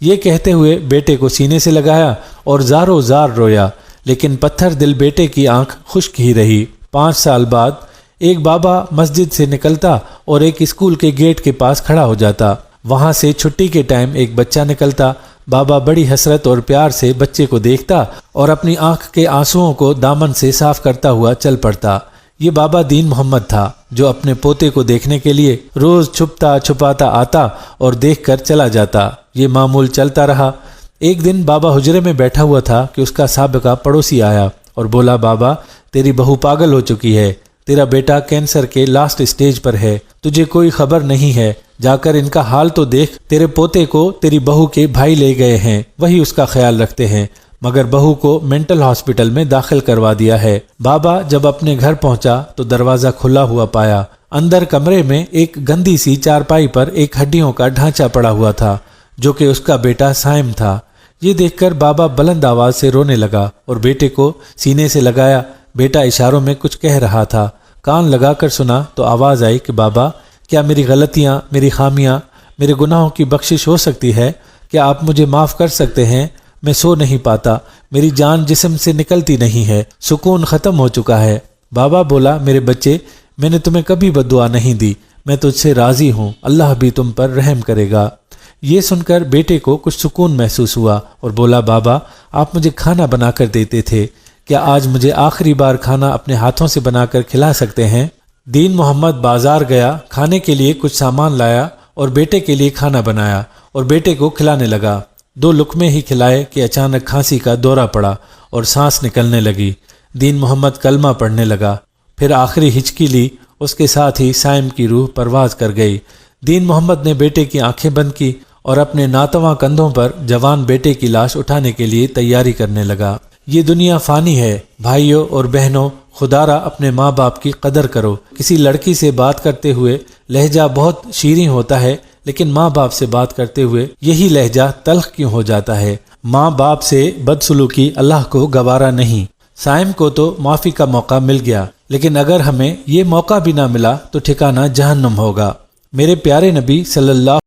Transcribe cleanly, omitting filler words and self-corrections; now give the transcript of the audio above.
یہ کہتے ہوئے بیٹے کو سینے سے لگایا اور زاروں زار رویا، لیکن پتھر دل بیٹے کی آنکھ خشک ہی رہی۔ 5 سال بعد ایک بابا مسجد سے نکلتا اور ایک اسکول کے گیٹ کے پاس کھڑا ہو جاتا۔ وہاں سے چھٹی کے ٹائم ایک بچہ نکلتا۔ بابا بڑی حسرت اور پیار سے بچے کو دیکھتا اور اپنی آنکھ کے آنسوؤں کو دامن سے صاف کرتا ہوا چل پڑتا۔ یہ بابا دین محمد تھا، جو اپنے پوتے کو دیکھنے کے لیے روز چھپتا چھپاتا آتا اور دیکھ کر چلا جاتا۔ یہ معمول چلتا رہا۔ ایک دن بابا حجرے میں بیٹھا ہوا تھا کہ اس کا سابقہ پڑوسی آیا اور بولا، بابا تیری بہو پاگل ہو چکی ہے، تیرا بیٹا کینسر کے لاسٹ اسٹیج پر ہے، تجھے کوئی خبر نہیں ہے، جا کر ان کا حال تو دیکھ، تیرے پوتے کو تیری بہو کے بھائی لے گئے ہیں، وہی اس کا خیال رکھتے ہیں، مگر بہو کو مینٹل ہاسپٹل میں داخل کروا دیا ہے۔ بابا جب اپنے گھر پہنچا تو دروازہ کھلا ہوا پایا۔ اندر کمرے میں ایک گندی سی چارپائی پر ایک ہڈیوں کا ڈھانچہ پڑا ہوا تھا، جو کہ اس کا بیٹا سائم تھا۔ یہ دیکھ کر بابا بلند آواز سے رونے لگا اور بیٹے کو سینے سے لگایا۔ بیٹا اشاروں میں کچھ کہہ رہا تھا۔ کان لگا کر سنا تو آواز آئی کہ بابا، کیا میری غلطیاں، میری خامیاں، میرے گناہوں کی بخشش ہو سکتی ہے؟ کیا آپ مجھے معاف کر سکتے ہیں؟ میں سو نہیں پاتا، میری جان جسم سے نکلتی نہیں ہے، سکون ختم ہو چکا ہے۔ بابا بولا، میرے بچے، میں نے تمہیں کبھی بد دعا نہیں دی، میں تجھ سے راضی ہوں، اللہ بھی تم پر رحم کرے گا۔ یہ سن کر بیٹے کو کچھ سکون محسوس ہوا اور بولا، بابا آپ مجھے کھانا بنا کر دیتے تھے، کیا آج مجھے آخری بار کھانا اپنے ہاتھوں سے بنا کر کھلا سکتے ہیں؟ دین محمد بازار گیا، کھانے کے لیے کچھ سامان لایا اور بیٹے کے لیے کھانا بنایا اور بیٹے کو کھلانے لگا۔ 2 لقمے ہی کھلائے کہ اچانک کھانسی کا دورہ پڑا اور سانس نکلنے لگی۔ دین محمد کلمہ پڑھنے لگا، پھر آخری ہچکی لی، اس کے ساتھ ہی سائم کی روح پرواز کر گئی۔ دین محمد نے بیٹے کی آنکھیں بند کی اور اپنے ناتواں کندھوں پر جوان بیٹے کی لاش اٹھانے کے لیے تیاری کرنے لگا۔ یہ دنیا فانی ہے، بھائیوں اور بہنوں، خدا را اپنے ماں باپ کی قدر کرو۔ کسی لڑکی سے بات کرتے ہوئے لہجہ بہت شیریں ہوتا ہے، لیکن ماں باپ سے بات کرتے ہوئے یہی لہجہ تلخ کیوں ہو جاتا ہے؟ ماں باپ سے بدسلوکی اللہ کو گوارا نہیں۔ سائم کو تو معافی کا موقع مل گیا، لیکن اگر ہمیں یہ موقع بھی نہ ملا تو ٹھکانہ جہنم ہوگا۔ میرے پیارے نبی صلی اللہ